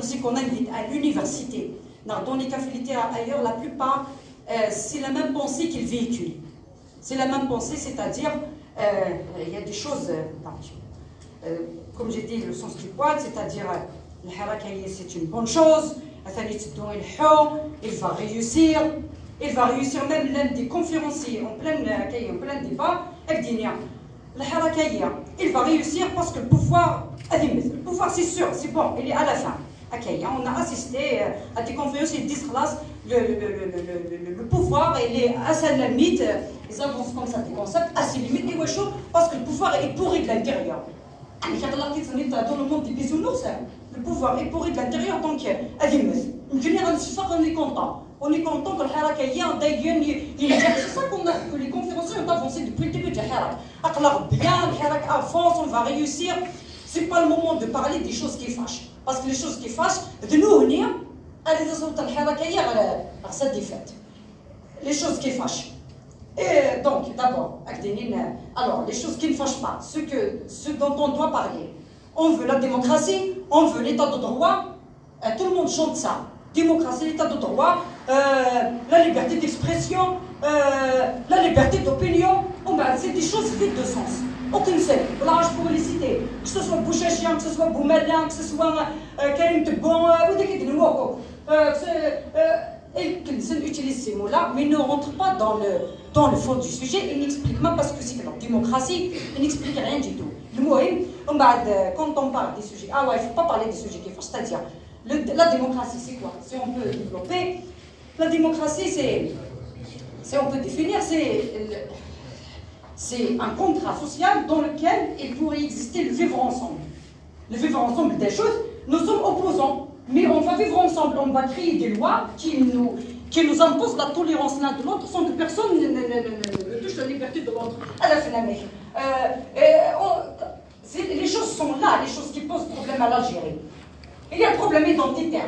c'est qu'on a à l'université. Dans les cafés ailleurs, la plupart, c'est la même pensée qu'ils véhiculent. C'est la même pensée, c'est-à-dire, il y a des choses, comme j'ai dit, le sens du poil, c'est-à-dire, le harakaïe, c'est une bonne chose, il va réussir. Il va réussir même l'un des conférenciers en plein débat, il va réussir parce que le pouvoir c'est sûr, c'est bon, il est à la fin. On a assisté à des conférences, ils disent le pouvoir il est à sa limite, ils avancent comme ça des concepts à ses limites, parce que le pouvoir est pourri de l'intérieur. Dans le monde des bisounours, le pouvoir est pourri de l'intérieur, donc on est content. On est content que le harakaïa, c'est ça que les conférenciers ont avancé depuis le début de Harak. Bien, le Harak avance, on va réussir. Ce n'est pas le moment de parler des choses qui fâchent. Parce que les choses qui fâchent, de nous venir, à les résultats de harakaïa, à sa défaite. Les choses qui fâchent. Et donc, d'abord, alors, les choses qui ne fâchent pas, ce dont on doit parler. On veut la démocratie, on veut l'état de droit, tout le monde chante ça. Démocratie, l'état de droit, la liberté d'expression, la liberté d'opinion, c'est des choses vides de sens. Aucune seule. Là, je pourrais les citer. Que ce soit Bouchachian, que ce soit Boumelin, que ce soit Karim Tebon, ils utilisent ces mots-là, mais ne rentrent pas dans le fond du sujet. Ils n'expliquent pas parce que c'est que la démocratie, ils n'expliquent rien du tout. Le mot est, quand on parle des sujets, il ne faut pas parler des sujets qui font, c'est-à-dire, la démocratie, c'est quoi? Si on peut développer, la démocratie, c'est on peut définir, c'est un contrat social dans lequel il pourrait exister le vivre ensemble. Le vivre ensemble des choses, nous sommes opposants, mais on va vivre ensemble, on va créer des lois qui nous imposent la tolérance l'un de l'autre sans que personne ne touche la liberté de l'autre. À la fin, les choses sont là, les choses qui posent problème à l'Algérie. Il y a un problème identitaire,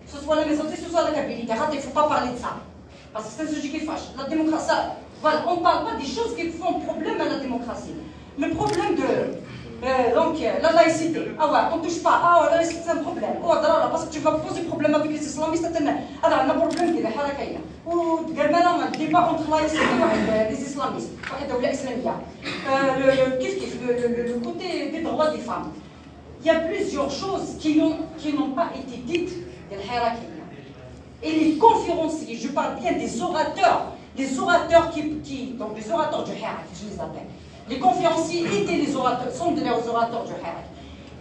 que ce soit la maison, que ce soit la Kabylie. Il ne faut pas parler de ça, parce que c'est un sujet qui fâche. La démocratie, voilà, on ne parle pas des choses qui font problème à la démocratie. Le problème donc, la laïcité, on ne touche pas, la laïcité c'est un problème. Parce que tu vas poser problème avec les islamistes, alors on a un problème de la harakaïa. Ou un débat entre laïcité et les islamistes, le côté des droits des femmes. Il y a plusieurs choses qui n'ont pas été dites de la harakaïa. Et les conférenciers, je parle bien des orateurs qui, donc les orateurs du Harak, je les appelle. Les conférenciers étaient les orateurs, sont les orateurs du Harak.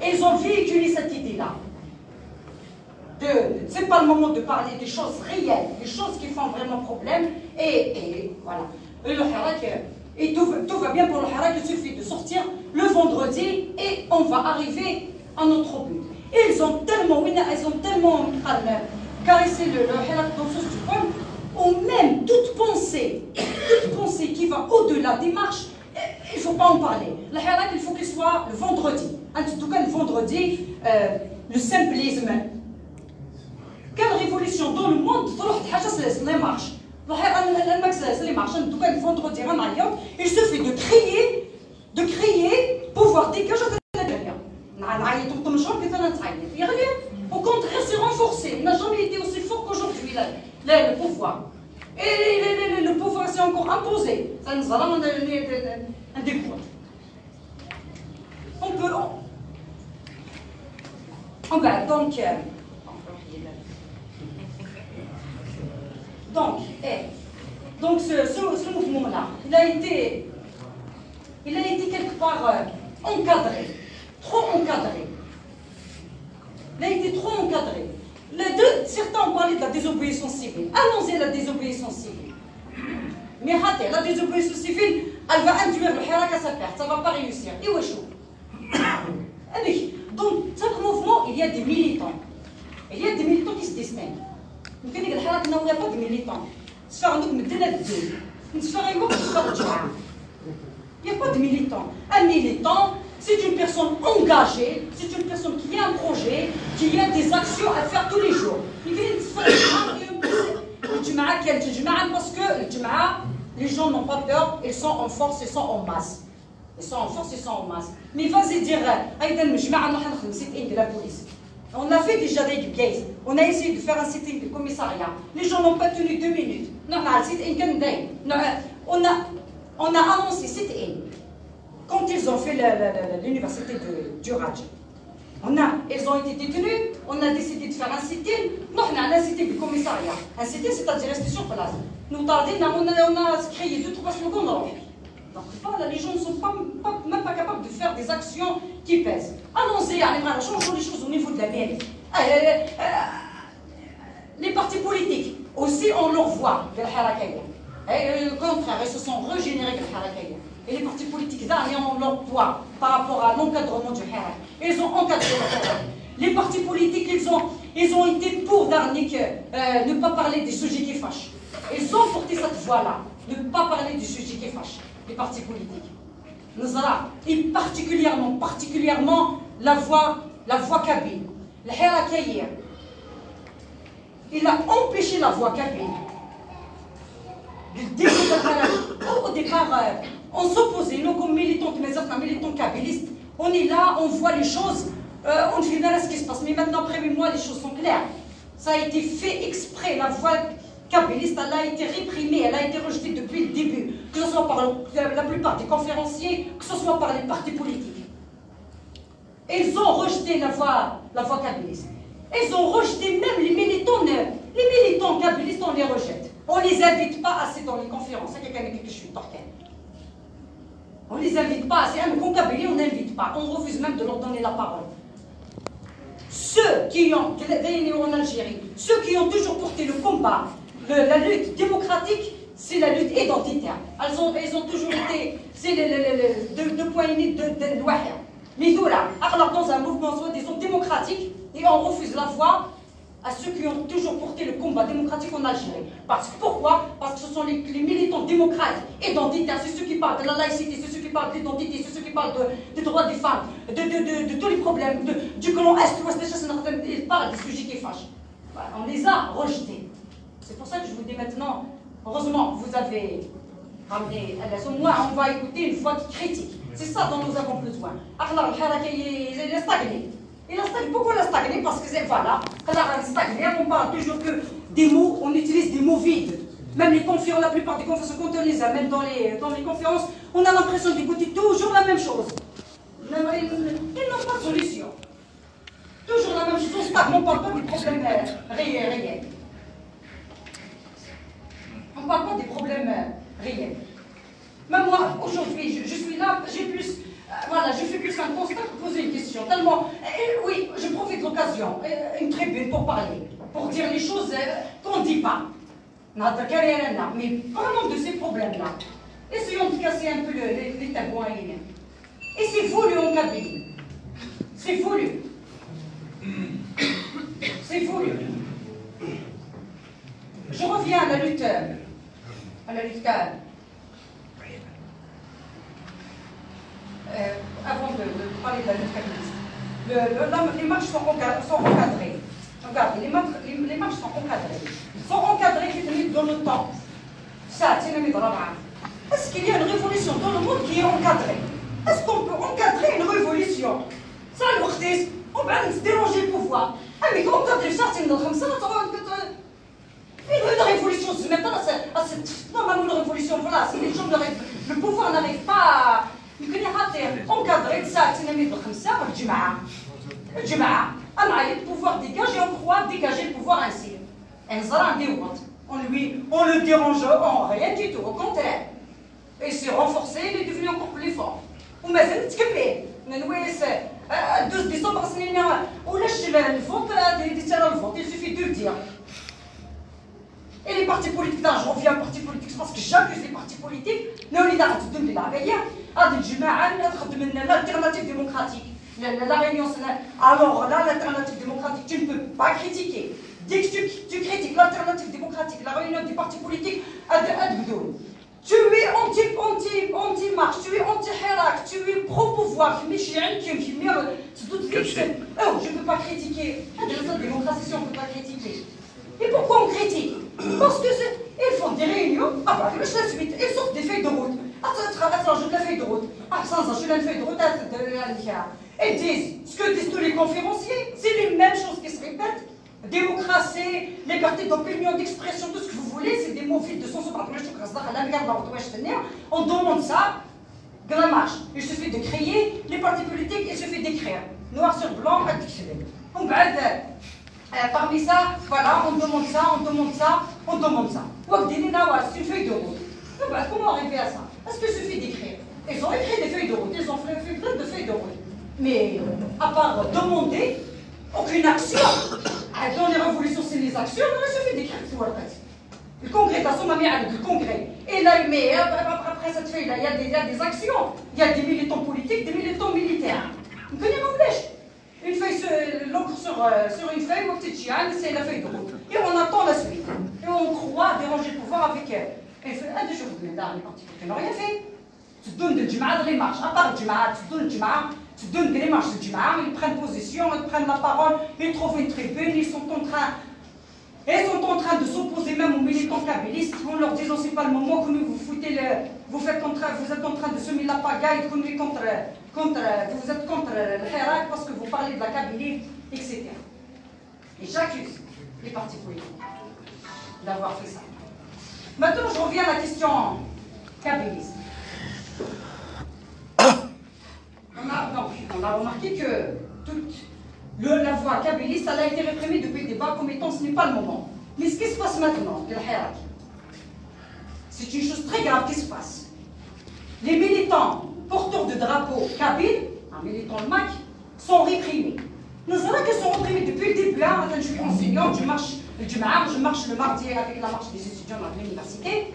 Et ils ont véhiculé cette idée-là. C'est pas le moment de parler des choses réelles, des choses qui font vraiment problème. Et voilà. Et le Harak, et tout va bien pour le Harak, il suffit de sortir le vendredi et on va arriver à notre but. Et ils ont tellement caressé le Harak dans le sens du poil, ou même toute pensée qui va au-delà des marches, il ne faut pas en parler. Le Harak, il faut qu'il soit le vendredi. En tout cas, le vendredi, le simplisme. Quelle révolution dans le monde, les marches. Les marches, en tout cas, le vendredi, il suffit de crier, pouvoir dégager au contraire, c'est renforcé. Il n'a jamais été aussi fort qu'aujourd'hui, le pouvoir. Et le pouvoir s'est encore imposé. Ça nous a un dégoût. On peut. Donc ce mouvement-là, il a été quelque part encadré, trop encadré. Il a été trop encadré. Certains ont parlé de la désobéissance civile. Allons-y à la désobéissance civile. Mais raté, la désobéissance civile, elle va induire le Harak à sa perte. Ça ne va pas réussir. Et où est-ce? Donc, chaque mouvement, il y a des militants. Il y a des militants qui se distinguent. Il n'y a pas de militants. Il n'y a pas de militant. Un militant, c'est une personne engagée, c'est une personne qui a un projet, qui a des actions à faire tous les jours. Parce que les gens n'ont pas peur, ils sont en force, ils sont en masse. Ils sont en force, ils sont en masse. Mais vas-y dire, de la police. On a fait déjà des gays. On a essayé de faire un sitting du commissariat. Les gens n'ont pas tenu 2 minutes. Non, on a annoncé sit-in quand ils ont fait l'université du Raj. Ils ont été détenus, on a décidé de faire un sit-in. Non, on a un sit-in du commissariat. Un sit-in, c'est-à-dire rester sur place. Nous, on a créé 2-3 slogans. Donc voilà, les gens ne sont même pas capables de faire des actions qui pèsent. Allons-y, changeons les choses au niveau de la mairie. Les partis politiques, aussi on leur voit de la harakaya. Et au contraire, ils se sont régénérés de la harakaya. Et les partis politiques, on leur voit par rapport à l'encadrement du harak. Ils ont encadré le harak. Les partis politiques, ils ont été pour Darnik, ne pas parler des sujets qui fâchent. Ils ont porté cette voie-là, ne pas parler du sujet qui fâche. Les partis politiques. Et particulièrement la voix kabyle. Le Harakaya, il a empêché la voix kabyle. Au départ, on s'opposait, nous comme militants kabylistes, on est là, on voit les choses, on ne fait rien à ce qui se passe. Mais maintenant, après 8 mois, les choses sont claires. Ça a été fait exprès, la voix kabyliste, elle a été réprimée, elle a été rejetée depuis le début, que ce soit par la plupart des conférenciers, que ce soit par les partis politiques. Ils ont rejeté la voix kabyliste. Ils ont rejeté même les militants kabylistes, on les rejette. On ne les invite pas assez dans les conférences. On ne les invite pas assez. Même qu'on kabylie, on n'invite pas. On refuse même de leur donner la parole. Ceux qui ont, en Algérie, ceux qui ont toujours porté le combat, la lutte démocratique, c'est la lutte identitaire. Ils ont toujours été, c'est deux points unis de l'ouahia. Mais nous là, dans un mouvement soi-disant démocratique, et on refuse la voix à ceux qui ont toujours porté le combat démocratique en Algérie. Pourquoi? Parce que ce sont les militants démocrates, identitaires, c'est ceux qui parlent de la laïcité, c'est ceux qui parlent d'identité, c'est ceux qui parlent des droits des femmes, de tous les problèmes, du colon Est-Ouest, ils parlent des sujets qui fâchent. On les a rejetés. C'est pour ça que je vous dis maintenant, heureusement, vous avez ramené, au moins on va écouter une voix qui critique. C'est ça dont nous avons besoin. Alors, le Haraka, il a stagné. Pourquoi il a stagné? Parce que c'est, voilà, on parle toujours que des mots, on utilise des mots vides. Même les conférences, la plupart des conférences, quand on les amène dans les conférences, on a l'impression d'écouter toujours la même chose. Ils n'ont pas de solution. Toujours la même chose, on stagne, on ne parle pas des problèmes réels. On ne parle pas des problèmes réels. Même moi, aujourd'hui, je suis là, j'ai plus... Voilà, je fais plus un constat que poser une question. Tellement, oui, je profite de l'occasion, une tribune pour parler, pour dire les choses qu'on ne dit pas. Mais parlons de ces problèmes-là. Essayons de casser un peu les tabous. Et c'est voulu en Kabylie. C'est voulu. C'est voulu. Je reviens à la lutte. Avant de parler de la lutte kabyliste. Les marches sont encadrées. Regardez, les marches sont encadrées. Ils sont encadrées dans le temps. Ça, c'est le midrabah. Est-ce qu'il y a une révolution dans le monde qui est encadrée? Est-ce qu'on peut encadrer une révolution? Ça, on va se déranger le pouvoir. Ah, mais quand on encadre ça, c'est une révolution, c'est maintenant, normalement, une révolution, voilà, si les gens le pouvoir n'arrive pas à encadrer ça, c'est le pouvoir dégager, on croit dégager le pouvoir ainsi. On le dérange en rien du tout, au contraire. Et c'est renforcé, il est devenu encore plus fort. Ou mais le 12 décembre, on lâche le vote, il suffit de le dire. Et les partis politiques, je reviens aux partis politiques, parce que j'accuse les partis politiques, l'alternative démocratique. La réunion, alors là, l'alternative démocratique, tu ne peux pas critiquer. Dès que tu critiques l'alternative démocratique, la réunion des partis politiques, tu es anti-marche, tu es anti-hirak, tu es pro-pouvoir, je ne peux pas critiquer. La démocratie, si on ne peut pas critiquer. Et pourquoi on critique? Parce qu'ils font des réunions, la suite, ils sortent des feuilles de route. Je la feuille de route. Je la feuille de route. et disent ce que disent tous les conférenciers. C'est les mêmes choses qui se répètent. Démocratie, liberté d'opinion, d'expression, tout ce que vous voulez, c'est des mots vides de sens. On demande ça, que la marche. Il suffit de créer les partis politiques, il suffit d'écrire. Noir sur blanc, à dictionnaire. Parmi ça, voilà, on demande ça, on demande ça, on demande ça. C'est une feuille de route. Comment arriver à ça? Est-ce qu'il suffit d'écrire? Ils ont écrit des feuilles de route, ils ont fait plein de feuilles de route. Mais à part demander, aucune action. Dans les révolutions, c'est les actions, il suffit d'écrire. Le congrès, le congrès. Et là, mais après cette feuille-là, il y a des actions. Il y a des militants politiques, des militants militaires. Vous connaissez mon blèche? Une feuille, l'encre sur une feuille, c'est la feuille de route. Et on attend la suite. Et on croit déranger le pouvoir avec une feuille. Des jours de médailles, les partis politiques n'ont rien fait. Tu donnes de Jum'a les marches. À part Jum'a, tu donnes Jum'a, tu donnes des marches de Jum'a, ils prennent position, ils prennent la parole, ils trouvent une tribune, ils sont en train de s'opposer même aux militants kabylistes en leur disant c'est pas le moment que vous foutez vous êtes en train de semer la pagaille, vous êtes contre le Hirak parce que vous parlez de la Kabylie, etc. Et j'accuse les partis politiques d'avoir fait ça. Maintenant, je reviens à la question kabyliste. On a remarqué que toute la voix kabyliste elle a été réprimée depuis le débat comme étant ce n'est pas le moment. Mais ce qui se passe maintenant, le Hirak, c'est une chose très grave qui se passe. Les militants porteurs de drapeaux kabyles, un militant le MAC, sont réprimés. Nous savons qu'ils sont réprimés depuis le début. Je suis enseignante, je marche le mardi avec la marche des étudiants de l'université.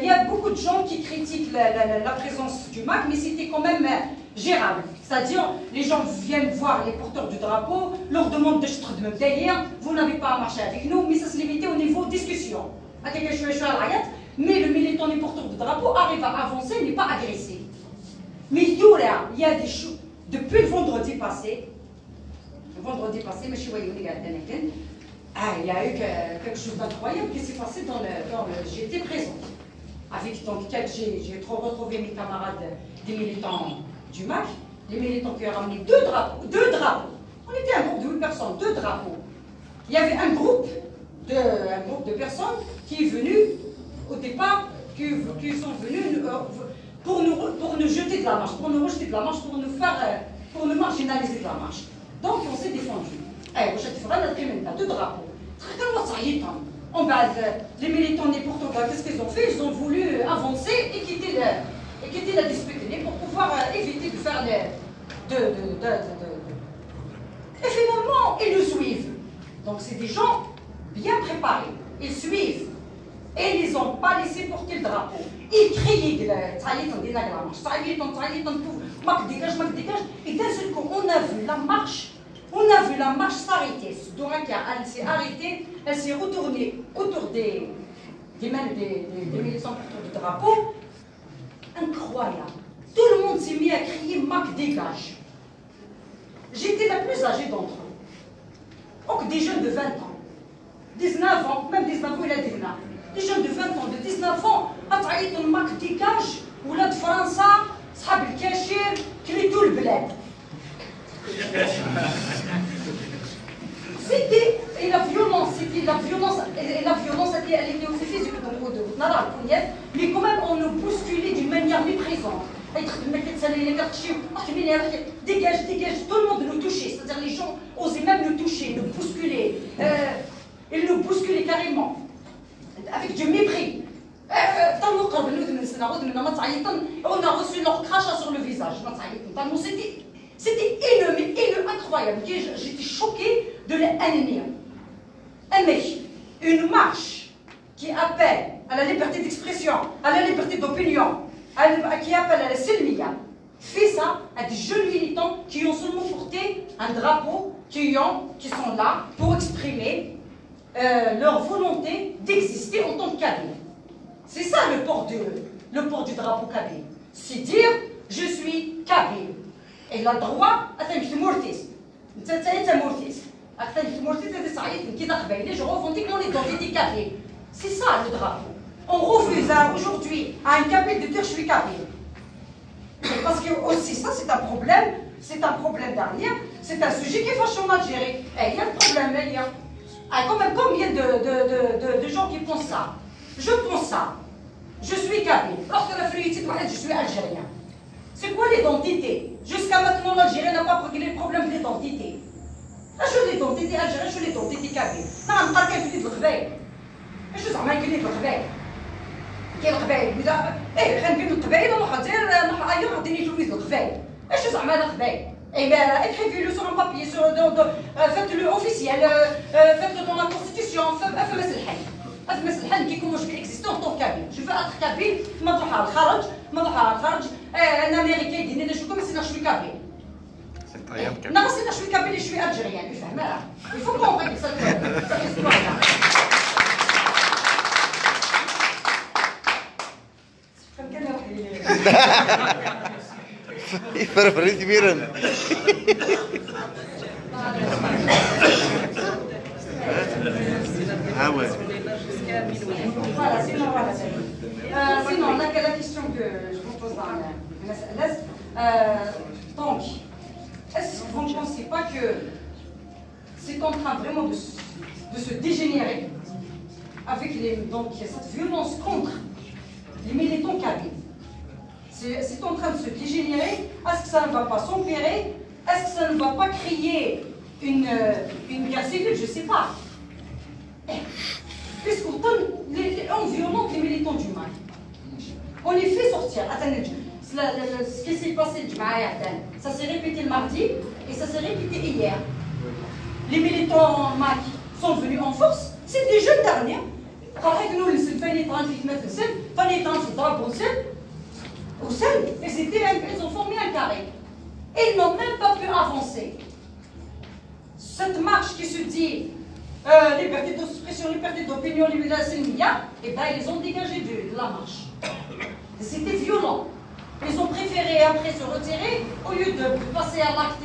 Il y a beaucoup de gens qui critiquent la présence du MAC, mais c'était quand même gérable. C'est-à-dire, les gens viennent voir les porteurs du drapeau, leur demandent de me derrière, vous n'avez pas à marcher avec nous, mais ça se limitait au niveau discussion. Mais le militant des porteurs de drapeau arrive à avancer, mais pas agressé. Mais il y a des choses. Depuis le vendredi passé, mais je suis il y a eu quelque chose d'incroyable qui s'est passé dans le. J'étais présente. Donc, j'ai retrouvé mes camarades des militants du MAC, les militants qui ont ramené deux drapeaux. On était un groupe de 8 personnes, 2 drapeaux. Il y avait un groupe de personnes qui est venu au départ, qui sont venus pour nous jeter de la marche, pour nous rejeter de la marche, pour nous marginaliser de la marche. Donc on s'est défendu. Deux drapeaux. Les militants des Portugais, qu'est-ce qu'ils ont fait? Ils ont voulu avancer et quitter la dispute pour pouvoir éviter de faire Et finalement, ils nous suivent. Donc c'est des gens bien préparés. Ils suivent. Et ils n'ont pas laissé porter le drapeau. Ils criaient dégage. Et d'un seul coup, on a vu la marche s'arrêter. Doraka, elle s'est arrêtée, elle s'est retournée autour des militants porteurs du drapeau. Incroyable. Tout le monde s'est mis à crier Mac dégage. J'étais la plus âgée d'entre eux. Donc des jeunes de 20 ans, 19 ans, même 19 ans, il a 19 ans. Des jeunes de 20 ans, de 19 ans, أطعيت الماك ديكاج ولاد فرنسا صحاب الكاشير كليتو البلاد. C'était la violence, elle était aussi physique mais quand même on nous bousculait d'une manière méprisante. Dégage, tout le monde nous touchait, c'est-à-dire les gens osaient même nous toucher, nous bousculer. Ils nous bousculaient carrément, avec du mépris. On a reçu leur crachat sur le visage. C'était haineux, incroyable. J'étais choquée de les haïr. Mais une marche qui appelle à la liberté d'expression, à la liberté d'opinion, qui appelle à la Selmia, fait ça à des jeunes militants qui ont seulement porté un drapeau, qui sont là pour exprimer leur volonté d'exister en tant que kabyle. C'est ça le port du drapeau kabyle. C'est dire je suis kabyle. Et le droit à être mortis. Je revendique mon identité kabyle. C'est ça le drapeau. On refuse aujourd'hui à un kabyle de dire je suis kabyle. Parce que aussi ça c'est un problème c'est un problème d'avenir, c'est un sujet qui est fâcheux en Algérie. Et il y a le problème, il y a. Quand même combien de gens qui pensent ça? Je pense ça. Je suis kabyle. Lorsque la fluidité doit être, je suis algérien. C'est quoi l'identité? Jusqu'à maintenant, l'Algérie n'a pas réglé le problème de l'identité. Je l'identité algérienne, je l'identité kabyle. Non, pas qu'elle fait de l'Ghbeil. Je زعما يمكن لك القبائل. كاين القبائل بدا غنبين القبائل ونروح ندير نروح ايور غادي نجوز القبائل. اش زعما القبائل؟ Et bien, écrivez-le sur un papier, faites-le officiel, faites-le dans la constitution, faites-le مسلحين. هذا مسلحين كيكون مش existant en tant que kabyle. Je veux être kabyle, ما نروح على الخارج، ما نروح على الخارج، un américain يديني انا شكون سي je suis kabyle. Non, c'est je suis kabyle et je suis algérienne, il faut qu'on règle cette histoire-là. فرفري كبيرا. Voilà, sinon, la question que je vous pose dans la donc, est-ce que vous ne pensez pas que c'est en train vraiment de se dégénérer avec donc, cette violence contre les militants kabyles? C'est en train de se dégénérer. Est-ce que ça ne va pas s'empirer? Est-ce que ça ne va pas créer une guerre civile? Je ne sais pas. Puisqu'on violente les militants du mal. On les fait sortir. Ce qui s'est passé ça s'est répété le mardi et ça s'est répété hier. Les militants MAC sont venus en force. C'est des jeunes derniers. Ils ont formé un carré. Ils n'ont même pas pu avancer. Cette marche qui se dit liberté d'expression, liberté d'opinion, liberté de et bien ils ont dégagé de la marche. C'était violent. Ils ont préféré après se retirer au lieu de passer à l'acte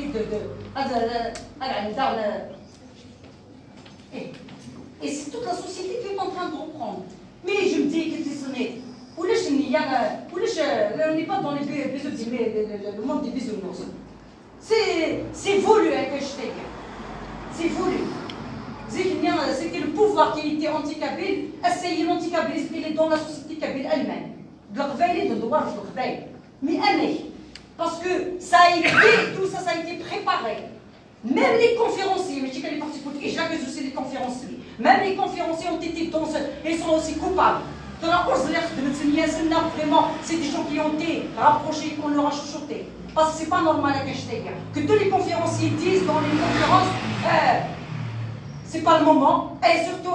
et c'est toute la société qui est en train de reprendre. Mais je me dis que on n'est pas dans le monde des bisounours. C'est voulu avec le ch'tèque. C'est voulu. C'était le pouvoir qui était anti-kabyle. Essayer l'anti-kabylisme, il est dans la société kabyle elle-même. De l'Ghbeil, de droit, de l'Ghbeil. Mais année. Parce que ça a été, tout ça, ça a été préparé. Même les conférenciers, mais je dis que les partis politiques, et j'accuse aussi les conférenciers. Même les conférenciers ont été dans ils sont aussi coupables. Vraiment, c'est des gens qui ont été rapprochés, qu'on leur a chuchoté. Parce que c'est pas normal à Kachetega. Que tous les conférenciers disent dans les conférences, c'est pas le moment. Et surtout,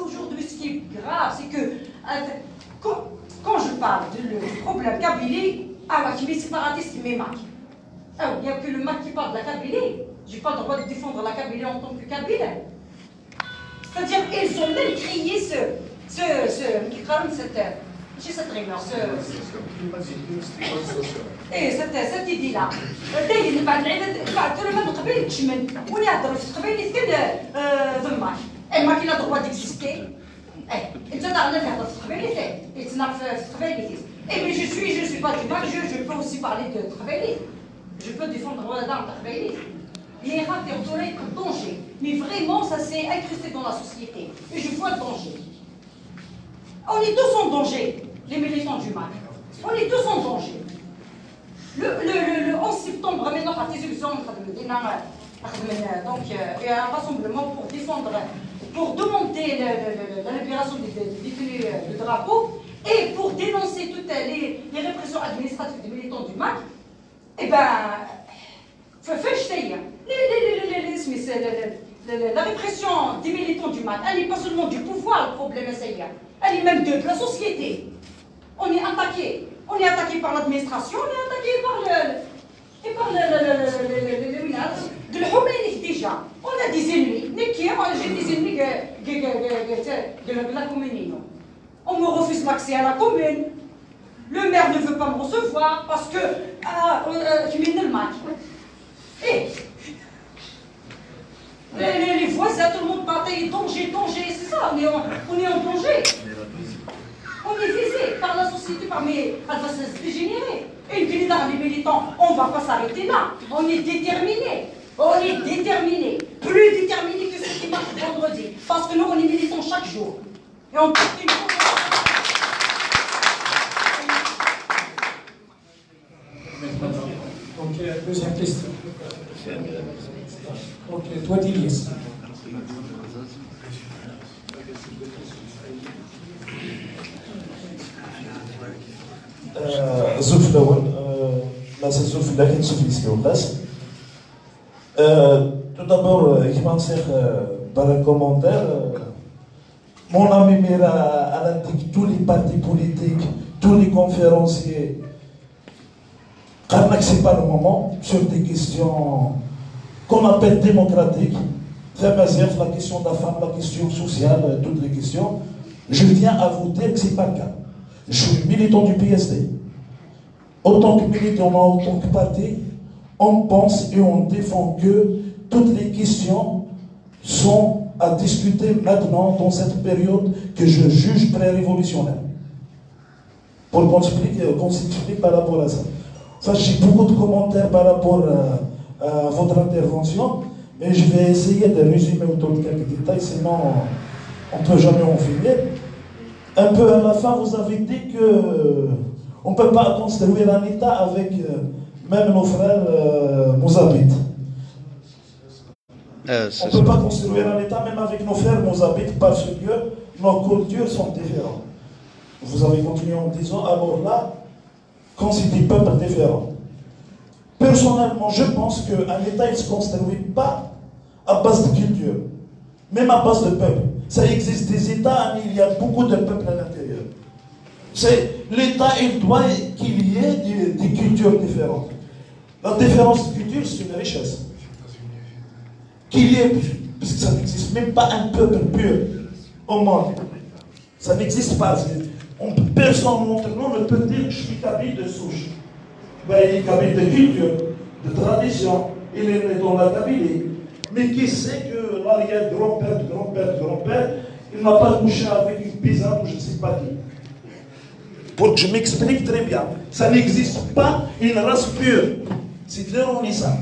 aujourd'hui, ce qui est grave, c'est que quand je parle du problème Kabylie, qui est séparatiste, qui m'émarque. Il n'y a que le MAC qui parle de la Kabylie. Je n'ai pas le droit de défendre la Kabylie en tant que Kabyle. C'est-à-dire, ils ont même crié cette rumeur, cette idée-là. الماك il a le droit d'exister. Mais je suis pas du MAC, je peux aussi parler de travailler. Je peux défendre le travail. L'Irak est en danger. Mais vraiment, ça s'est incrusté dans la société. Et je vois le danger. On est tous en danger, les militants du MAC. On est tous en danger. Le 11 septembre, maintenant, donc, il y a un rassemblement pour défendre, pour demander la libération des détenus de drapeau et pour dénoncer toutes les répressions administratives des militants du MAC. Eh bien, la répression des militants du MAC, elle n'est pas seulement du pouvoir, le problème, elle est même de la société. On est attaqué. On est attaqué par l'administration, on est attaqué par le ménage. De l'Houméni déjà. On a des ennemis. J'ai des ennemis de la commune. On me refuse l'accès à la commune. Le maire ne veut pas me recevoir parce que je mets le match. Et les voisins, tout le monde partait, danger, c'est ça, on est en danger. On diffusée par la société, elle va se dégénérer. Et puis les militants, on ne va pas s'arrêter là. On est déterminés. On est déterminés. Plus déterminés que ce qui marche vendredi. Parce que nous, on est militants chaque jour. Et on porte une chose. Ok, deuxième question. Ok, toi, Dilis. زوج الأول مثلا زوج في لكن زوج يسكيو الناس tout d'abord كيما نصيغ par un commentaire mon ami Mira elle indique tous les partis politiques tous les conférenciers que c'est pas le moment sur des questions qu'on appelle démocratiques la question de la femme la question sociale toutes les questions je viens à vous dire que c'est pas le cas. Je suis militant du PSD. Autant que militant, en tant que parti, on pense et on défend que toutes les questions sont à discuter maintenant dans cette période que je juge pré-révolutionnaire. Pour qu'on s'explique par rapport à ça. Ça, j'ai beaucoup de commentaires par rapport à votre intervention, mais je vais essayer de résumer autour de quelques détails, sinon on ne peut jamais en finir. Un peu à la fin, vous avez dit qu'on ne peut pas construire un État avec même nos frères Mouzabites. On ne peut pas construire un État même avec nos frères Mouzabites parce que nos cultures sont différentes. Vous avez continué en disant, alors là, quand c'est des peuples différents. Personnellement, je pense qu'un État ne se construit pas à base de culture, même à base de peuple. Ça existe des États, mais il y a beaucoup de peuples à l'intérieur. L'État, il doit qu'il y ait des cultures différentes. La différence de culture, c'est une richesse. Qu'il y ait, parce que ça n'existe même pas un peuple pur au monde. Ça n'existe pas. Personne d'entre nous ne peut dire que je suis kabyle de souche. Ben, il est kabyle de culture, de tradition, il est né dans la Kabylie. Mais qui sait que l'arrière-grand-père de grand-père de grand-père, il n'a pas couché avec une paysanne ou je ne sais pas qui. Pour que je m'explique très bien, ça n'existe pas une race pure. C'est clair, on dit ça.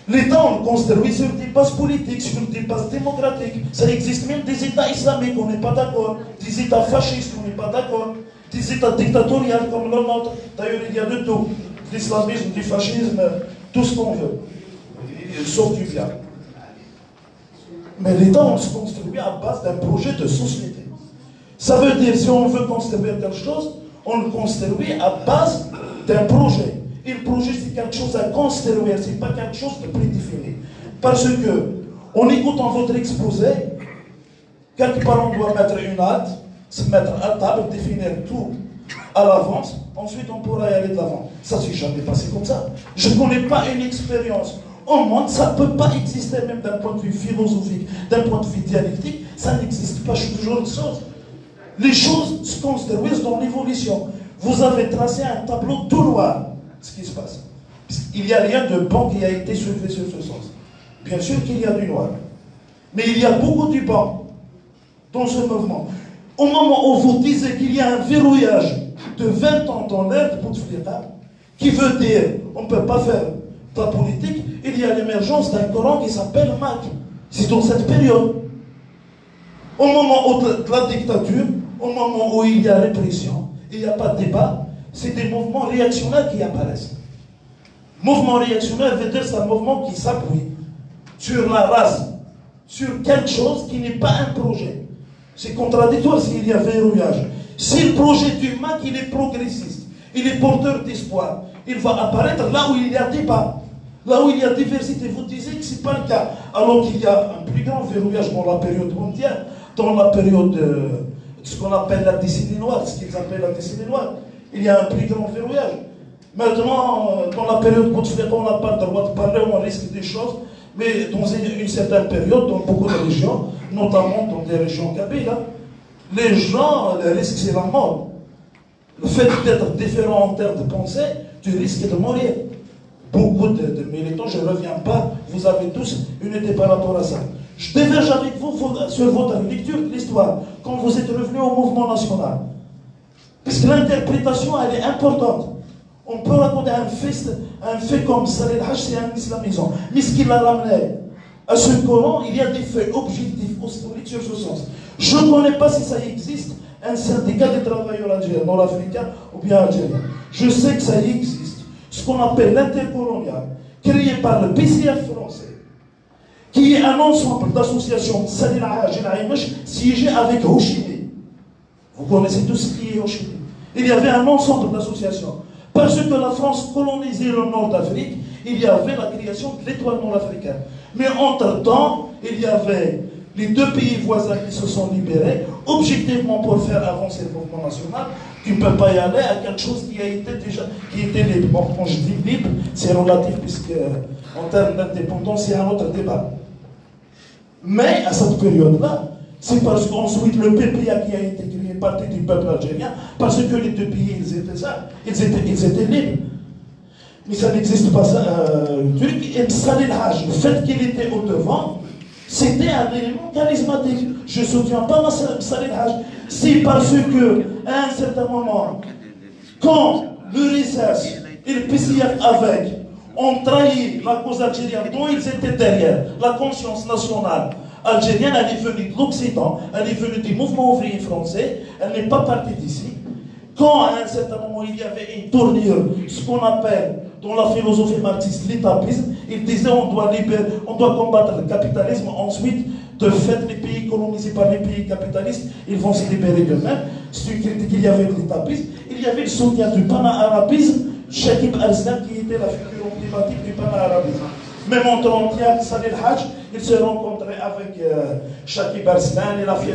L'État, on le construit sur des bases politiques, sur des bases démocratiques. Ça existe même des États islamiques, on n'est pas d'accord. Des États fascistes, on n'est pas d'accord. Des États dictatoriaux comme le nôtre. D'ailleurs, il y a de tout. L'islamisme, du fascisme, tout ce qu'on veut. Sauf du bien. Mais l'État, on se construit à base d'un projet de société. Ça veut dire, si on veut construire quelque chose, on le construit à base d'un projet. Et le projet, c'est quelque chose à construire, c'est pas quelque chose de prédéfini. Parce que, en écoutant votre exposé, quelque part on doit mettre une hâte, se mettre à table, définir tout à l'avance, ensuite on pourra y aller de l'avant. Ça ne s'est jamais passé comme ça. Je ne connais pas une expérience au monde, ça ne peut pas exister même d'un point de vue philosophique, d'un point de vue dialectique, ça n'existe pas, je suis toujours une chose. Les choses se construisent dans l'évolution. Vous avez tracé un tableau tout noir, ce qui se passe. Il n'y a rien de bon qui a été soulevé sur ce sens. Bien sûr qu'il y a du noir. Mais il y a beaucoup du bon dans ce mouvement. Au moment où vous disiez qu'il y a un verrouillage de 20 ans dans l'ère de Bouteflika, qui veut dire on ne peut pas faire de la politique, il y a l'émergence d'un Coran qui s'appelle Mac. C'est dans cette période. Au moment de la dictature, au moment où il y a répression, il n'y a pas de débat, c'est des mouvements réactionnaires qui apparaissent. Mouvement réactionnaire veut dire c'est un mouvement qui s'appuie sur la race, sur quelque chose qui n'est pas un projet. C'est contradictoire s'il y a verrouillage. Si le projet du MAC, il est progressiste, il est porteur d'espoir, il va apparaître là où il y a débat, là où il y a diversité. Vous disiez que ce n'est pas le cas, alors qu'il y a un plus grand verrouillage dans la période mondiale, dans la période de ce qu'on appelle la décennie noire, ce qu'ils appellent la décennie noire. Il y a un plus grand verrouillage. Maintenant, dans la période Bouteflika, on n'a pas le droit de parler, on risque des choses, mais dans une certaine période, dans beaucoup de régions, notamment dans des régions kabyles, les gens, le risque c'est la mort. Le fait d'être différent en termes de pensée, tu risques de mourir. Beaucoup de militants, je ne reviens pas, vous avez tous une idée par rapport à ça. Je diverge avec vous sur votre lecture de l'histoire. Quand vous êtes revenu au mouvement national, Parce que l'interprétation, elle est importante. On peut raconter un fait comme Salih al-Hajj, c'est un islamisant. Mais ce qu'il a ramené à ce Coran, il y a des faits objectifs, historiques sur ce sens. Je ne connais pas si ça existe, un syndicat des travailleurs algériens, nord-africains ou bien algériens. Je sais que ça existe. Ce qu'on appelle l'intercolonial, créé par le PCF français, qui est un ensemble d'associations, Salih al-Hajj et al-Aymash, siégé avec Ho Chi Minh. Vous connaissez tout ce qui est Ho Chi Minh. Il y avait un ensemble d'associations. Parce que la France colonisait le nord d'Afrique, il y avait la création de l'étoile nord-africaine. Mais entre-temps, il y avait les deux pays voisins qui se sont libérés, objectivement pour faire avancer le mouvement national, qui ne peut pas y aller à quelque chose qui était libre. Bon, quand je dis libre, c'est relatif, puisque en termes d'indépendance, il y a un autre débat. Mais à cette période-là, c'est parce qu'ensuite le PPA qui a été créé partie du peuple algérien, parce que les deux pays, ils étaient libres. Mais ça n'existe pas, ça. Et Salih al-Hajj, le fait qu'il était au devant, c'était un élément charismatique. Je ne soutiens pas Salih al-Hajj. C'est parce que, à un certain moment, quand le RSS et le PCF avec ont trahi la cause algérienne dont ils étaient derrière, la conscience nationale algérienne, elle est venue de l'Occident, elle est venue du mouvement ouvrier français, elle n'est pas partie d'ici. Quand à un certain moment il y avait une tournure, ce qu'on appelle dans la philosophie marxiste l'étapisme, il disait on doit combattre le capitalisme, ensuite de fait les pays colonisés par les pays capitalistes, ils vont se libérer d'eux-mêmes. C'est une critique qu'il y avait de l'étapisme. Il y avait le soutien du pana-arabisme, Shakib Arslan qui était la figure emblématique du pana-arabisme. Même en 1930, Salih al-Hajj, il se rencontrait avec Shakib Arslan et la Fiat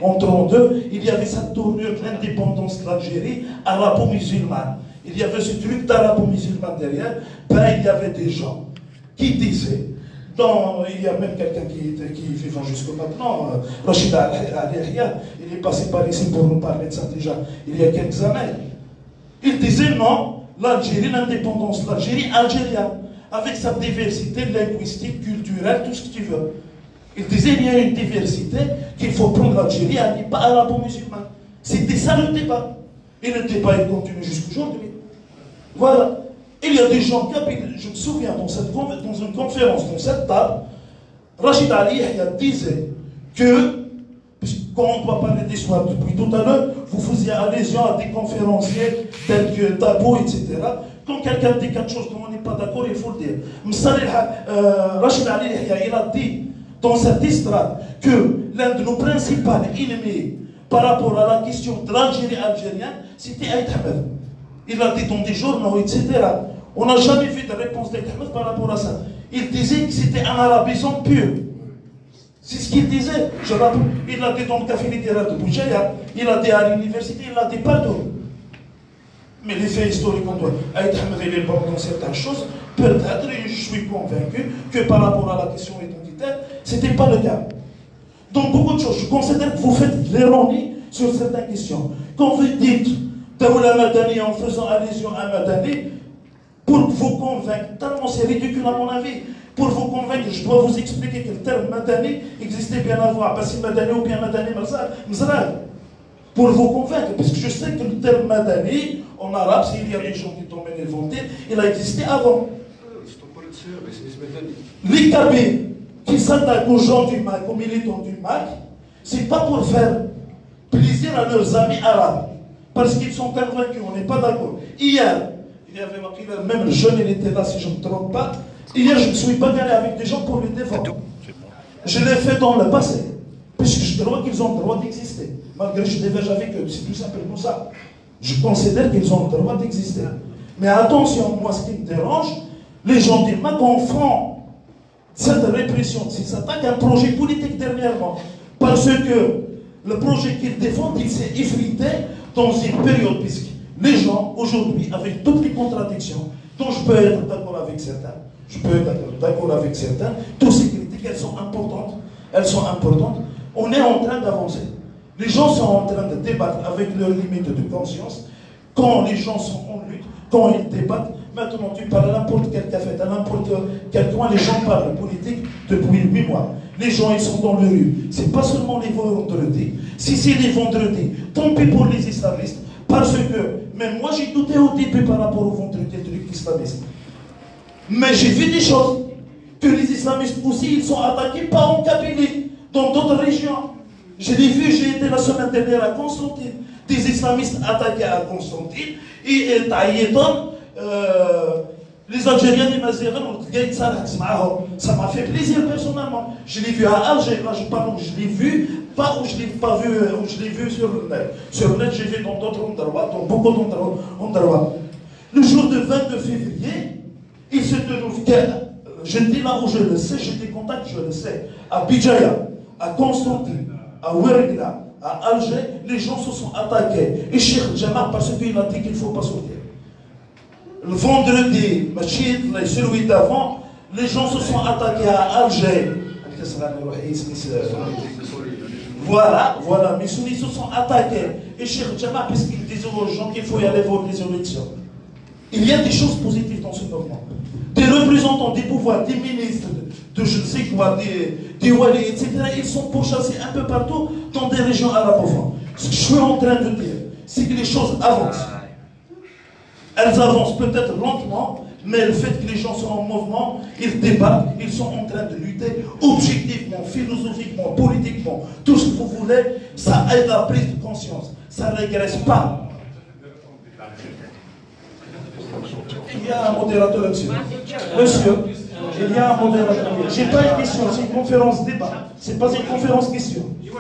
en 1932. Il y avait cette tournure de l'indépendance de l'Algérie arabo-musulmane. Il y avait ce truc d'arabo-musulman derrière. Ben, il y avait des gens qui disaient, il y a même quelqu'un qui vivant jusqu'à maintenant, Rachid al-Yahya, il est passé par ici pour nous parler de ça déjà il y a quelques années. Il disait non, l'Algérie, l'indépendance de l'Algérie, algérienne, avec sa diversité linguistique, culturelle, tout ce que tu veux. Il disait il y a une diversité qu'il faut prendre l'Algérie, elle n'est pas arabo-musulmane. C'était ça le débat. Et le débat il continue jusqu'aujourd'hui. Voilà. Il y a des gens qui habitent, je me souviens, dans une conférence, dans cette table, Rachid al-Yahya disait que, quand on doit parler d'histoire depuis tout à l'heure, vous faisiez allusion à des conférenciers tels que Tabo, etc. Quand quelqu'un dit quelque chose dont on n'est pas d'accord, il faut le dire. Rachid al-Yahya, il a dit dans cette histoire que l'un de nos principaux ennemis par rapport à la question de l'Algérie algérienne, c'était Aït Ahmed. Il a dit dans des journaux, etc. On n'a jamais vu de réponse d'Aït Ahmed par rapport à ça. Il disait que c'était un arabisant pur. C'est ce qu'il disait. Je rappelle, il l'a dit dans le café littéraire de Boudjaya, il l'a dit à l'université, il l'a dit partout. Mais les faits historiques, on doit. Aït Ahmed, il est bon dans certaines choses. Peut-être, et je suis convaincu que par rapport à la question identitaire, ce n'était pas le cas. Donc, beaucoup de choses. Je considère que vous faites de l'ironie sur certaines questions. Quand vous dites Daoula Madani en faisant allusion à Madani, pour vous convaincre, tellement c'est ridicule à mon avis, pour vous convaincre, je dois vous expliquer que le terme Madani existait bien avant, Abbasi Madani ou bien Madani Mzrag. Pour vous convaincre, parce que je sais que le terme Madani, en arabe, s'il y a des gens qui t'ont inventé, il a existé avant. Les Kabyle qui s'attaquent aux gens du MAC, aux militants du MAC, c'est pas pour faire plaisir à leurs amis arabes, parce qu'ils sont convaincus, on n'est pas d'accord. Hier, il y avait même le jeune, il était là, si je ne me trompe pas. Hier, je me suis bagarré avec des gens pour les défendre. Je l'ai fait dans le passé, puisque je crois qu'ils ont le droit d'exister. Malgré que je diverge avec eux, c'est tout simplement ça. Je considère qu'ils ont le droit d'exister. Mais attention, moi, ce qui me dérange, les gens du MAC en font cette répression, s'ils s'attaquent à un projet politique dernièrement, parce que le projet qu'ils défendent, il s'est effrité dans une période, puisque les gens, aujourd'hui, avec toutes les contradictions, dont je peux être d'accord avec certains, toutes ces critiques, elles sont importantes, on est en train d'avancer. Les gens sont en train de débattre avec leurs limites de conscience. Quand les gens sont en lutte, quand ils débattent, maintenant tu parles à n'importe quel café, à n'importe quel coin, les gens parlent politique depuis 8 mois. Les gens, ils sont dans les rues. C'est pas seulement les vendredis. Si c'est les vendredis, tant pis pour les islamistes. Parce que, même moi j'ai douté au début par rapport au vendredi des trucs islamistes. Mais j'ai vu des choses que les islamistes aussi, ils sont attaqués, pas en Kabylie, dans d'autres régions. Je l'ai vu, j'ai été la semaine dernière à Constantine, des islamistes attaqués à Constantine, et El Taïeton, les Algériens, les Mazérins, ça m'a fait plaisir personnellement. Je l'ai vu à Alger, là je parle où je l'ai vu, pas où je l'ai pas vu, où je l'ai vu sur le net. Sur le net, j'ai vu dans d'autres endroits, dans beaucoup d'endroits. Le jour de 22 février, il se trouve que, je dis là où je le sais, j'ai des contacts, je le sais, à Bijaya, à Constantine, à Ouergla, à Alger, les gens se sont attaqués. Et Cheikh Djamar, parce qu'il a dit qu'il ne faut pas sortir. Le vendredi, celui d'avant, les gens se sont attaqués à Alger. Voilà, mes soumis se sont attaqués. Et Cheikh Djamar, puisqu'il disait aux gens qu'il faut y aller voir les élections. Il y a des choses positives dans ce mouvement. Des représentants des pouvoirs, des ministres, de je ne sais quoi, des wali, etc., ils sont pourchassés un peu partout dans des régions arabophones. Ce que je suis en train de dire, c'est que les choses avancent. Elles avancent peut-être lentement, mais le fait que les gens sont en mouvement, ils débattent, ils sont en train de lutter objectivement, philosophiquement, politiquement, tout ce que vous voulez, ça aide à la prise de conscience. Ça ne régresse pas. Il y a un modérateur là-dessus. Monsieur, il y a un modérateur. Je n'ai pas une question, c'est une conférence débat. Ce n'est pas une conférence question. Je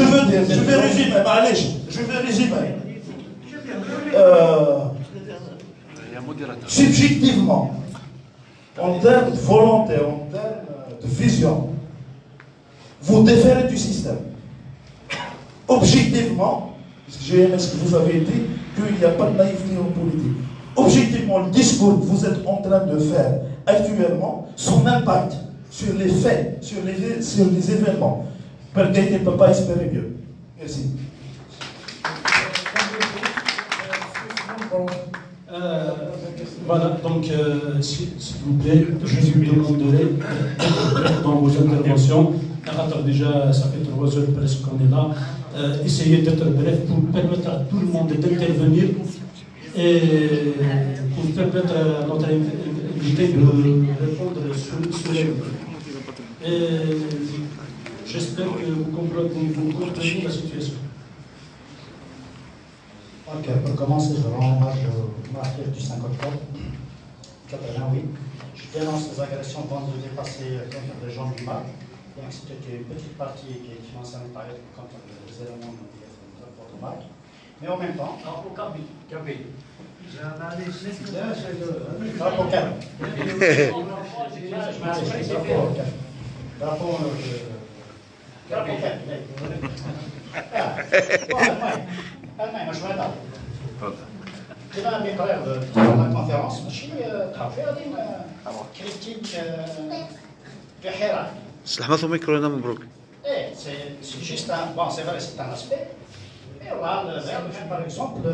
veux dire, je vais résumer, allez, je vais résumer. Subjectivement, en termes de volonté, en termes de vision, vous déférez du système. Objectivement, parce que j'ai aimé ce que vous avez dit, qu'il n'y a pas de naïveté en politique. Objectivement, le discours que vous êtes en train de faire actuellement, son impact sur les faits, sur les événements, Pergaït ne peut pas espérer mieux. Merci. Voilà, donc s'il vous plaît, je vous demanderai dans vos interventions. Déjà, ça fait 3 heures presque qu'on est là. Essayez d'être bref pour permettre à tout le monde d'intervenir et pour permettre à notre invité de répondre sur les et j'espère que vous comprenez la situation. Ok, pour commencer, je rends hommage au martyr du 5 octobre 88. Je dénonce les agressions vendredi passé contre les gens du Mac. Donc c'était une petite partie qui est financée en période contre les éléments de votre Mac. Mais en même temps... Non, au Kabylie. Drapeau المهم مش هذا كما بقرار لا كونفيرونس ماشي تخافي غادي كريتيك في حراك استحمثوا ميكرو هنا مبروك ايه سي جيست بون سي فري سي ان اسبي et voilà par exemple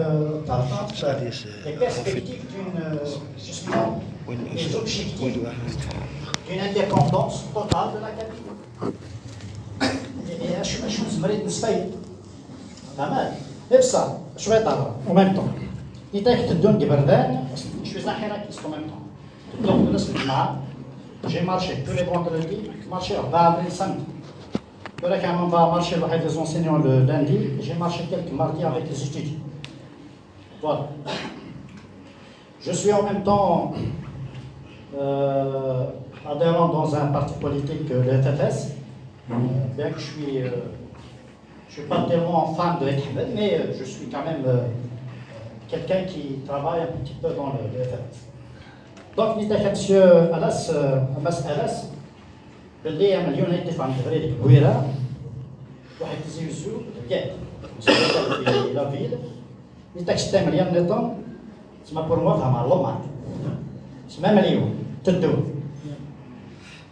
les perspectives justement les objectifs d'une indépendance totale de la Kabylie et شو زمريت نسبي تمام بصح شويه طاره en même temps نتاك تدون بردان je suis un hiérarchiste en même temps donc بالنسبه للجماعه j'ai marché tous les vendredis marché 4 avril samedi ولكن on va marcher avec les enseignants le lundi j'ai marché quelques mardis avec les étudiants voilà je suis en même temps adhérent dans un parti politique le FFS bien que je suis pas tellement fan de l'Etihbel, mais je suis quand même quelqu'un qui travaille un petit peu dans le FFS. Donc, monsieur Alas, Alas, باللي مليون يدفع عن تغريد كبيرة واحد تزيوزو بيان في لا فيل نتاك 6 مليون نيطون تسمى بور موا فهم اللومات تسمى مليون تدو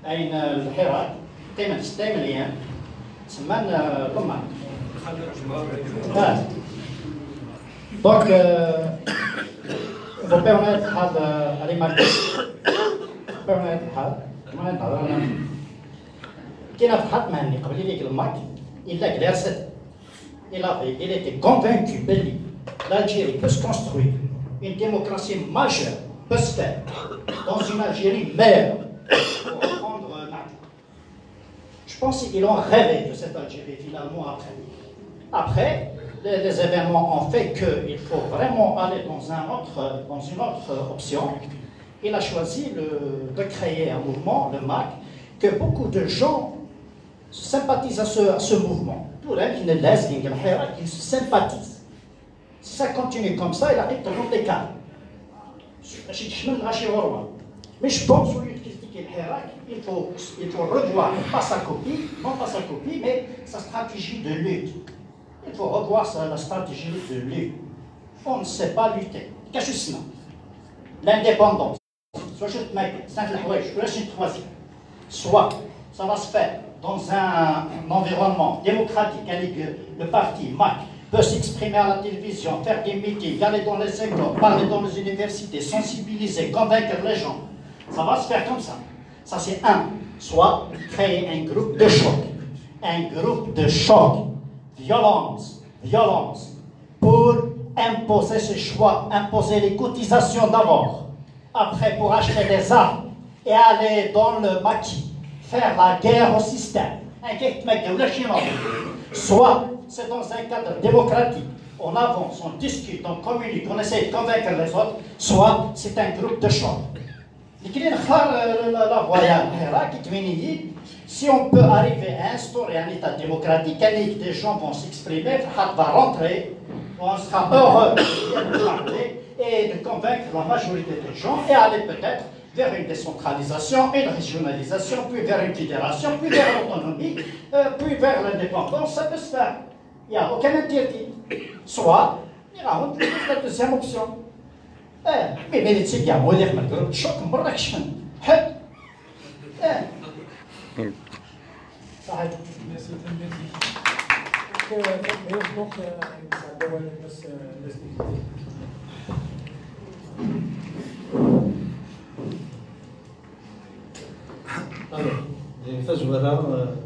أين الحراك قيمة 6 مليون تسمى اللومات Donc, vous permettre à remarquer بطبيعة الحال كما نهضر أنا كاين فرحات مهني قبل ليك الماك إلا كلاسات il était convaincu que l'Algérie peut se construire, une démocratie majeure peut se faire dans une Algérie meilleure pour reprendre Mac. Je pense qu'ils ont rêvé de cette Algérie finalement après. Après, les événements ont fait qu'il faut vraiment aller dans une autre option. Il a choisi de créer un mouvement, le MAC, que beaucoup de gens sympathisent à ce mouvement. Tout le monde qui ne laisse qui se sympathise. Si ça continue comme ça, il arrive dans les cas. Mais je pense que il faut revoir, non pas sa copie, mais sa stratégie de lutte. Il faut revoir la stratégie de lutte. On ne sait pas lutter. Qu'est-ce que l'indépendance. Soit ça va se faire dans un environnement démocratique, le parti MAC peut s'exprimer à la télévision, faire des meetings, aller dans les écoles, parler dans les universités, sensibiliser, convaincre les gens. Ça va se faire comme ça. Ça c'est un. Soit créer un groupe de choc. Un groupe de choc. Violence. Pour imposer ses choix, imposer les cotisations d'abord. Après, pour acheter des armes et aller dans le maquis, faire la guerre au système. Soit c'est dans un cadre démocratique, on avance, on discute, on communique, on essaie de convaincre les autres, soit c'est un groupe de choc. Si on peut arriver à instaurer un État démocratique, des gens vont s'exprimer, va rentrer, on sera heureux de parler et de convaincre la majorité des gens et aller peut-être vers une décentralisation, une régionalisation, puis vers une fédération, puis vers l'autonomie, puis vers l'indépendance. Ça peut se faire. Il n'y a aucun interdit. Soit, il y a la deuxième option. Mais les types, il y a un modèle de groupe de choc, on va l'action. Merci. nog بس تزورا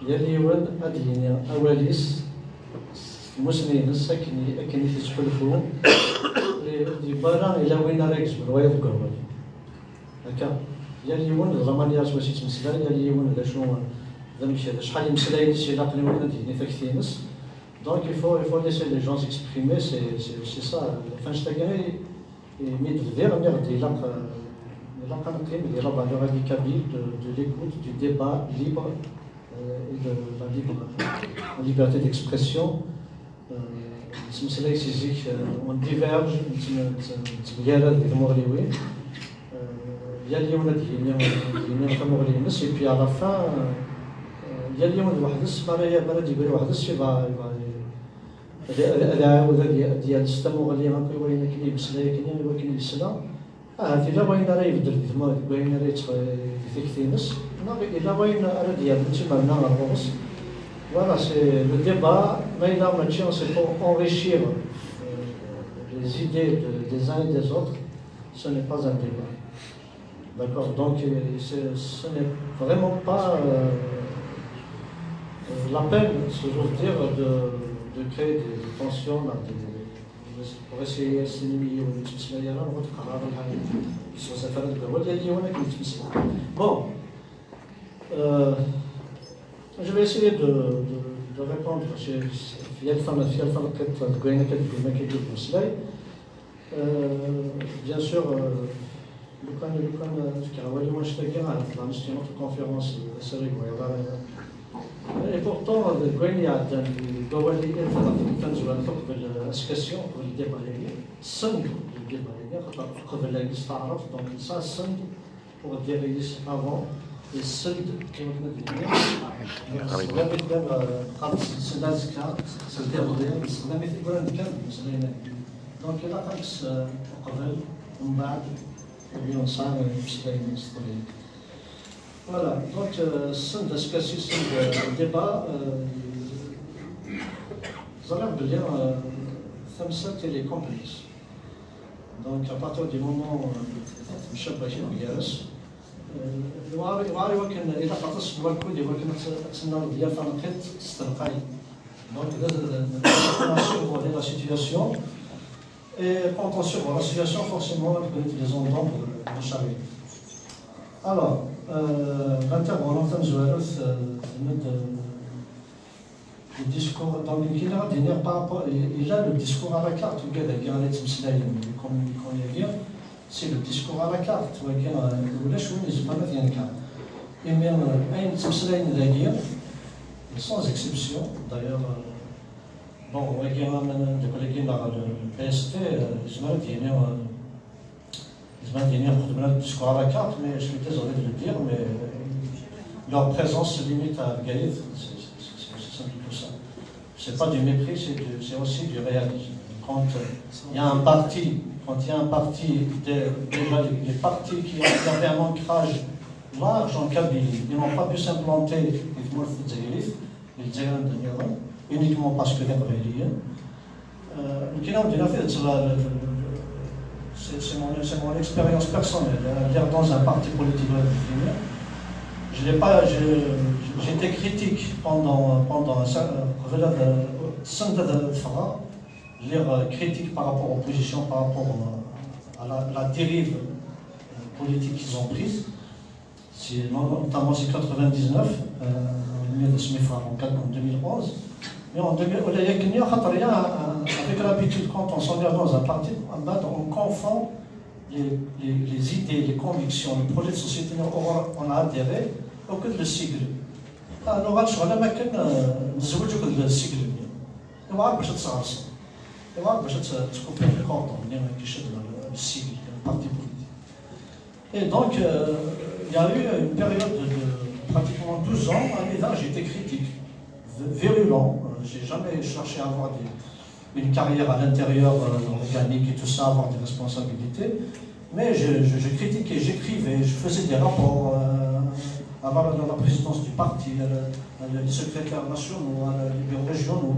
يليون أدينيا أوليس مسلمين السكني أكني تسحلفو دي برا إلى وين راكز بالوايا الكهرباء هكا يليون زمان ياس واش يتمسلا يليون هذا شنو هذا ماشي هذا شحال يمسلا شي لاقني وين ديني تكتينس donc il faut laisser les gens s'exprimer c'est ça enfin je t'ai mis de dire il y aura du cabine, de l'écoute, du débat libre et de la liberté d'expression. On diverge, il y a et puis à la fin, il y a إلا وين راه يبدل الدماغ وين راه يتكتينس إلا وين راه ديال تما منا الرؤوس voilà c'est le débat mais là maintenant c'est pour enrichir les idées des uns et des autres ce n'est pas un débat d'accord donc ce n'est vraiment pas la peine si j'ose dire de créer des tensions là, pour essayer de bon, je vais essayer de répondre. Bien sûr, notre conférence et pourtant, il y a الاسكاسيون pour le débat صندوا الديبا قبل لا يستعرف دونك ça صندوا pour dire avant السد كما كنا دايرين قبل السلاسل كان سدير السلامي في بلاد كان مسلمين دونك الى خمس قبل ومن بعد اليوم صار مسلمين مستقلين voilà donc السد الاسكاسي الديبا ظلام باللي ثمسة تيلي كومبلكس Donc à partir du moment où الشاب ماشي جالس يواري ولكن إذا خاطرش الوالكود ولكن تسنى الضيافة نقيت استلقاي. Donc on survole la situation et quand on survole la situation forcément on peut les endroits de charrier. Alors l'intervenant Zoualouf le discours donc il a dit par rapport il a le discours à la carte ou كذا qui allait comme il dit c'est le discours à la carte ولكن ولا شو نسبة مثلا كان et même أي تمثيلين ذاكية sans exception d'ailleurs bon ولكن من ذلك le PST ils m'ont dit le discours à la carte mais je suis désolé de le dire mais leur présence se limite à Gaïd, c'est tout ça. C'est pas du mépris, c'est aussi du réalisme. Quand il y a un parti, déjà les partis qui avaient un ancrage large en Kabylie, ils n'ont pas pu s'implanter uniquement parce que les Rebelliens. C'est mon expérience personnelle, dire dans un parti politique républicain. J'étais critique pendant critique par rapport aux positions, par rapport à la dérive politique qu'ils ont prise, notamment c'est 99, en 2011. Mais en 2011, avec l'habitude, quand on s'engage dans un parti, on confond les idées, les convictions, le projet de société on a adhéré au que le sigle. Alors, je vais le sigle. Je vais le sigle, le parti politique. Et donc, il y a eu une période de pratiquement 12 ans, là j'étais critique, virulent. Je n'ai jamais cherché à avoir une carrière à l'intérieur organique et tout ça, avoir des responsabilités. Mais je critiquais, j'écrivais, je faisais des rapports à la présidence du parti, les secrétaires nationaux, les bureaux régionaux.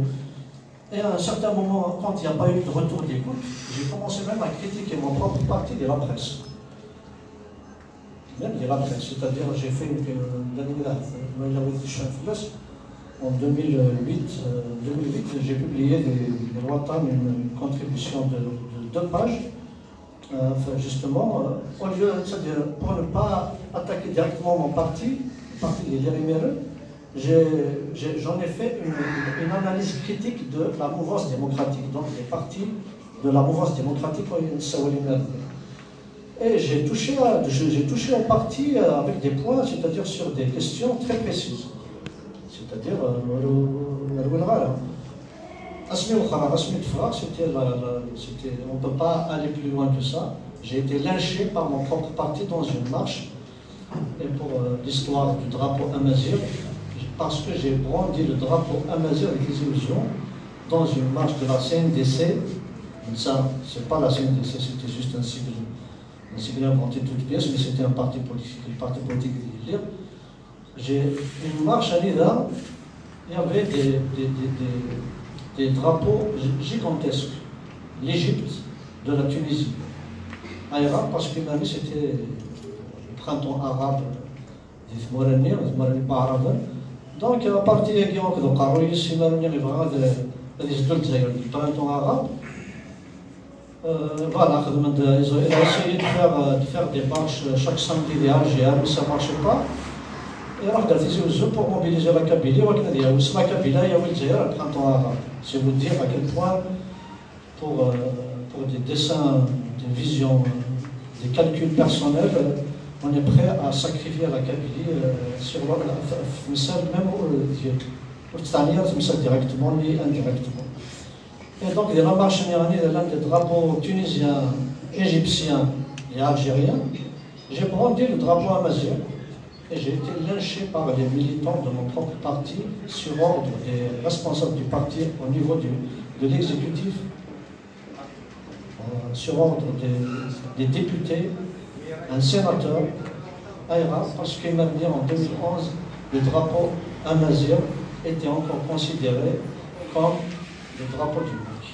Et à un certain moment, quand il n'y a pas eu de retour d'écoute, j'ai commencé même à critiquer mon propre parti et la presse. Même la presse, c'est-à-dire j'ai fait en 2008, j'ai publié des lois une contribution de 2 pages. Justement, au lieu, c'est-à-dire pour ne pas attaquer directement mon parti, le parti des Lériméreux, j'en ai fait une analyse critique de la mouvance démocratique, donc des partis de la mouvance démocratique et j'ai touché au parti avec des points, c'est-à-dire sur des questions très précises. C'est-à-dire, on ne peut pas aller plus loin que ça. J'ai été lynché par mon propre parti dans une marche, et pour l'histoire du drapeau Amazir, parce que j'ai brandi le drapeau Amazir avec les illusions dans une marche de la CNDC. Ça, c'est pas la CNDC, c'était juste un sigle inventé de toutes pièces, mais c'était un parti politique, J'ai une marche à Nida, il y avait des drapeaux gigantesques. L'Égypte, de la Tunisie. À Irak, parce que c'était le printemps arabe des Mouraniens, pas arabes. Donc, à partir de du printemps arabe, voilà, ils ont essayé de faire des marches chaque samedi des Algérie, mais ça ne marchait pas. Et alors, pour mobiliser la Kabylie, la Kabylie, il y a le printemps arabe. C'est vous dire à quel point, pour des dessins, des visions, des calculs personnels, on est prêt à sacrifier la Kabylie sur même directement ni indirectement. Et donc, la marche l'un des drapeaux tunisiens, égyptiens et algériens, j'ai brandi le drapeau amazigh et j'ai été lynché par les militants de mon propre parti sur ordre des responsables du parti au niveau de l'exécutif, sur ordre des députés, un sénateur, Aïra, parce qu'il m'a dit en 2011, le drapeau amazigh était encore considéré comme le drapeau du Mali.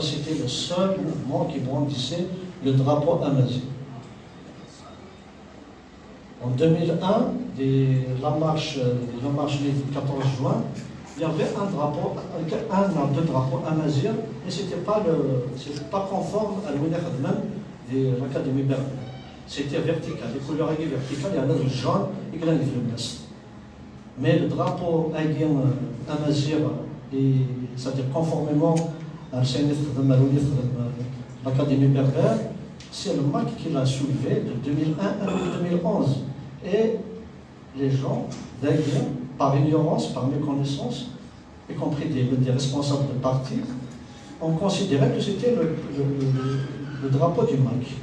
c'était le seul mouvement qui brandissait le drapeau amazigh. En 2001, la marche du 14 juin, il y avait un ou deux drapeaux amazigh, mais ce n'était pas conforme à l'Ouïna Khadman de l'Académie Berbère. C'était vertical, les couleurs étaient verticales, il y avait le jaune et le bleu. Mais le drapeau amazigh, c'est-à-dire conformément à l'Académie Berbère, c'est le MAC qui l'a soulevé de 2001 à 2011. Et les gens, d'ailleurs, par ignorance, par méconnaissance, y compris des responsables de parti, ont considéré que c'était le drapeau du MAC.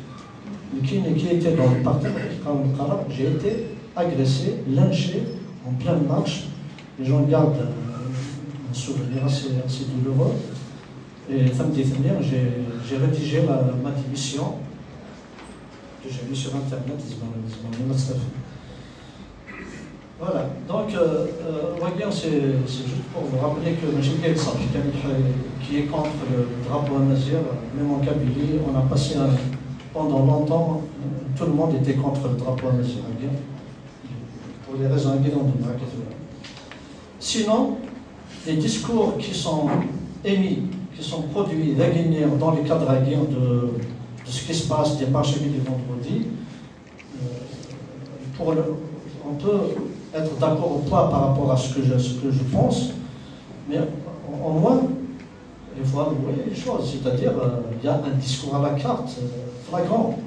Qui était dans le parti, j'ai été agressé, lynché en pleine marche. Les gens gardent un souvenir assez douloureux. Et j'ai rédigé ma démission que j'ai mis sur Internet. Voilà, donc c'est juste pour vous rappeler que M. Gaël qui est contre le drapeau amazigh, même en Kabylie, on a passé pendant longtemps, tout le monde était contre le drapeau amazigh, pour les raisons évidentes. Sinon, les discours qui sont émis, qui sont produits dans les cadres de ce qui se passe des marches du vendredi, on peut être d'accord ou pas par rapport à ce que je pense, mais au moins, il faut avouer les choses, c'est-à-dire il y a un discours à la carte flagrant.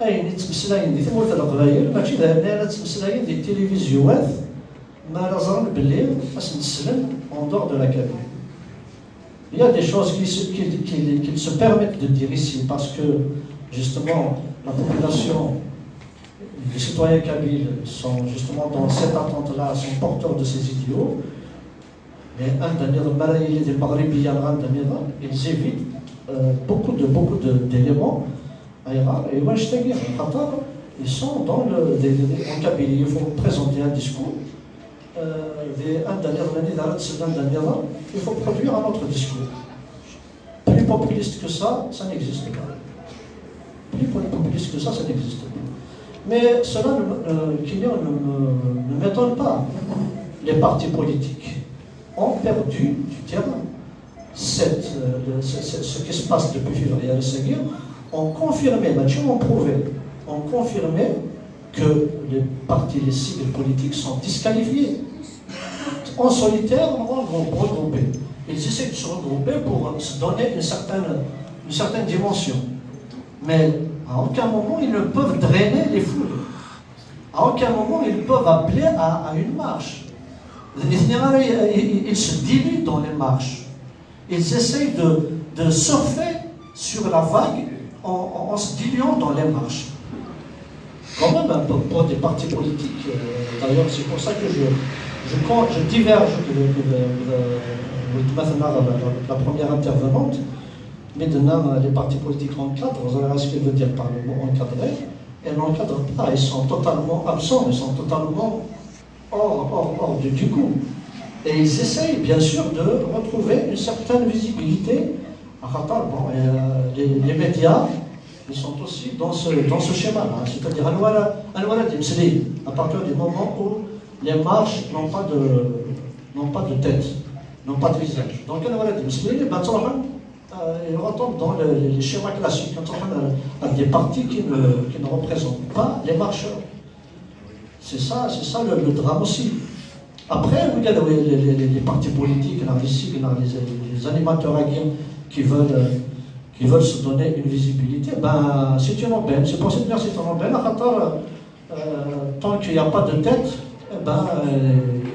أي نتمسلاين دي ثمورة القبائل ماشي ذهبنا نتمسلاين دي التلفزيونات ما رزقنا بالليل باش نسلم en dehors de la Kabylie. Il y a des choses qui se permettent de dire ici parce que justement la population, les citoyens kabyles sont justement dans cette attente-là, sont porteurs de ces idéaux. Mais ils évitent beaucoup d'éléments. Ils sont en Kabylie, il faut présenter un discours. Il faut produire un autre discours. Plus populiste que ça n'existe pas. Plus populiste que ça n'existe pas. Mais cela ne m'étonne pas. Les partis politiques ont perdu du terrain. Ce qui se passe depuis février à l'Essaguir ont confirmé, ont confirmé que les partis, les cibles politiques sont disqualifiés. En solitaire, on va regrouper. Ils essaient de se regrouper pour se donner une certaine dimension. Mais à aucun moment, ils ne peuvent drainer les foules. À aucun moment, ils peuvent appeler à une marche. Ils se diluent dans les marches. Ils essayent de surfer sur la vague en se diluant dans les marches. Quand même, pour des partis politiques, d'ailleurs, c'est pour ça que je diverge de la première intervenante. Maintenant, les partis politiques encadrent, vous allez voir ce qu'il veut dire par le mot encadrer. Elles n'encadrent pas, ils sont totalement absents, ils sont totalement hors du coup. Et ils essayent bien sûr de retrouver une certaine visibilité. Les médias, ils sont aussi dans ce schéma-là. C'est-à-dire, à partir du moment où les marches n'ont pas de tête, n'ont pas de visage. Donc, ils retombent dans les schémas classiques, avec des partis qui ne représentent pas les marcheurs. C'est ça le drame aussi. Après, regardez les partis politiques, les animateurs aguerris qui veulent se donner une visibilité, ben, c'est une aubaine. C'est possible de dire c'est une aubaine. Tant qu'il n'y a pas de tête, ben,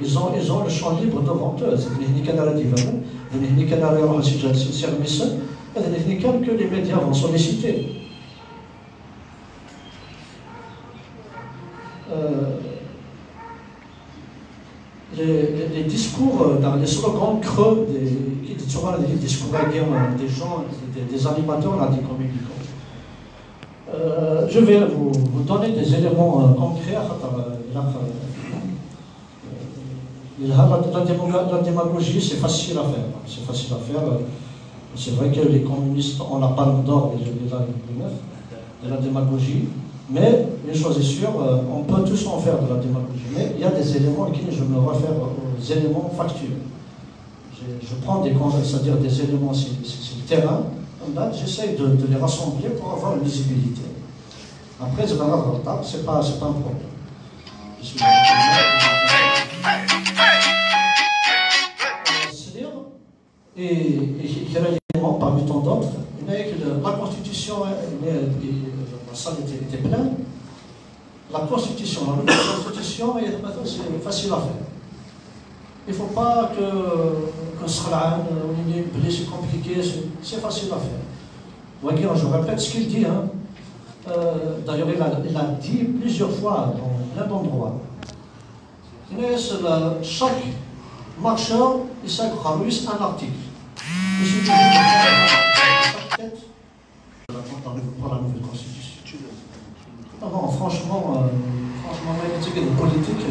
ils ont le champ libre devant eux. Que les médias vont solliciter. Les discours, dans les slogans creux, des discours des gens, des animateurs communicants. Je vais vous donner des éléments concrets. La démagogie, c'est facile à faire. C'est facile à faire. C'est vrai que les communistes ont la palme d'or de la démagogie, mais une chose est sûre, on peut tous en faire de la démagogie, mais il y a des éléments qui je me réfère aux éléments factuels. Je prends c'est-à-dire des éléments, c'est le terrain, j'essaie de les rassembler pour avoir une visibilité. Après, c'est pas un problème. Et il y a un élément parmi tant d'autres, la Constitution, la salle était pleine. La Constitution, la nouvelle Constitution, c'est facile à faire. Il ne faut pas que c'est compliqué, c'est facile à faire. Voyez, je répète ce qu'il dit. Hein. D'ailleurs, il a dit plusieurs fois dans plein d'endroits. Chaque marcheur, il s'accroît un article. Il suffit de chaque tête pour la nouvelle constitution. Non, franchement, il y a une politique.